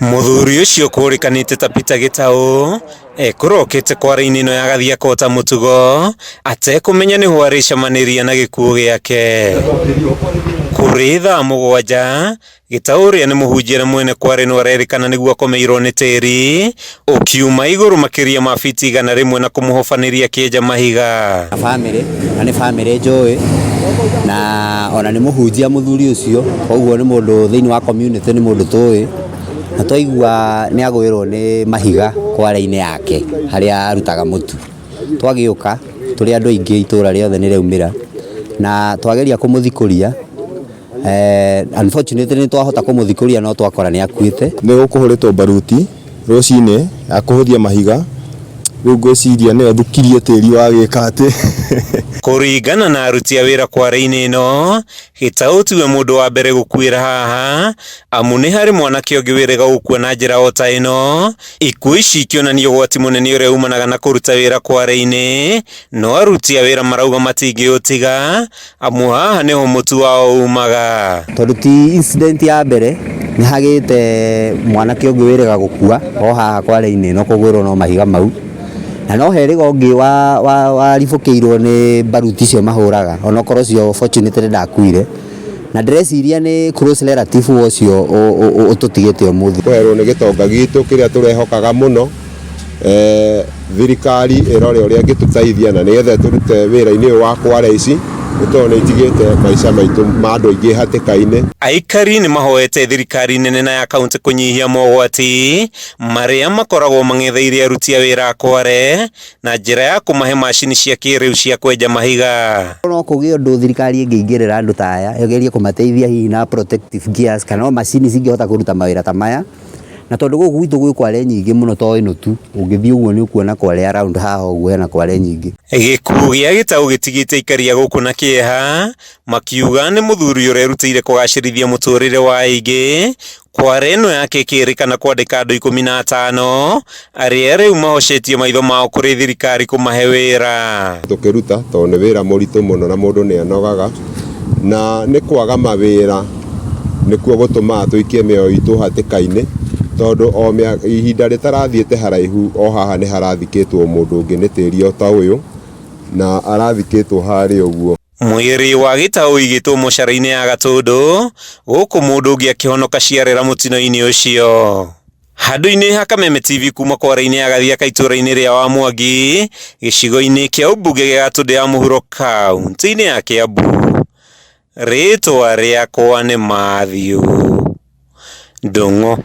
Muthuri ucio kurikanite ta Peter Gitau ekurokete kwara-ini no yagathia kota mutugo atekumenya ni ho aricamaniria na gikuo giake kuri thaa 7 Gitau uria ni muhunjia mwene kware no arerikana niguo akomeirwo ni tiri ukiuma iguru makiria ma fiti 100 na kumuhofaniria kieja mahiga family na ni family njui na ona ni muhunjia muthuri ucio koguo ni mundu thiini wa community ni mundu tui na twaigua ni agwirwo ni mahiga kware-ini yake haria arutaga mutu twagiuka turi andu aingi itura riothe ni reumira na twageria kumuthikuria unfortunately ni twahota kumuthikuria no twakora ni akuite ni gukuhuritwo baruti rucini akuhuthia mahiga riu ngwiciria ni athukirie tiri wa gikate kuringana na aruti a wira kware-ini ino Gitau tiwe mundu wa mbere gukwira haha amu ni hari mwanake ungi wirega gukua na njira o ta ino ikuo ici ikionania ugwati munene uria umanaga na kuruta wira kware-ini no aruti a wira marauga matingiutiga amu haha niho mutu wao umaga tondu ti incident ya mbere ni hagite mwanake ungi wirega gukua o haha kware-ini no kugwirwo no mahiga mau na no heriga ungi wa rifukiirwo ni baruti cio mahuraga ona korwo cio fortunately ndakuire na ndreciria ni close relative ucio ututigite umuthi kwerwo ni gitonga gitu kiria turehokaga muno thirikari irore uria ngituteithia na nigetha turute wira-ini wa kware ici utone itigite maisha maitu ma andu aingi hatikaine aikari ni mahoete thirikari nene na ya kaunti kunyihia mogwati maria makoragwo mangetheire aruti a wira kware na njira ya kumahe macini cia kiriu cia kwenja mahiga no kugie undu thirikari ingiingirira andu ta aya yogerie kumateithia hihi na protective gears kana macini cingihota kuruta mawira ta maya na tondu guku gwitu gwi kware nyingi muno to ino tu ungithii uguo ni ukuona kware around haha uguo na kware nyingi gikuo gia Gitau gitigite ikaria guku na kieha makiuga ni muthuri urerutire kugacirithia muturire wa aingi kware ino yake kirikana kwandika andu 15 aria riu mahocetie maitho mao kuri thirikari kumahe wira tukiruta tondu ni wira muritu muno na mundu ni anogaga na ni kwaga mawira nikuo gutuma tuikie mioyo itu hatikaine tondu o ihinda ritarathiite haraihu o haha ni harathikitwo mundu ungi ni tiri o ta uyu na arathikitwo hari uguo mwiri wa Gitau igitwo mucara-ini ya Gatundu guku mundu ungi akihonoka ciarira mutino-ini ucio handu-ini ha Kameme TV kuma kware-ini ya Gathiaka itura-ini ria wa Mwangi gicigo-ini kia ubunge gia Gatundu ya muhuro kaunti-ini ya Kiambu ritwa riakwa ni Matthew Ndung'u.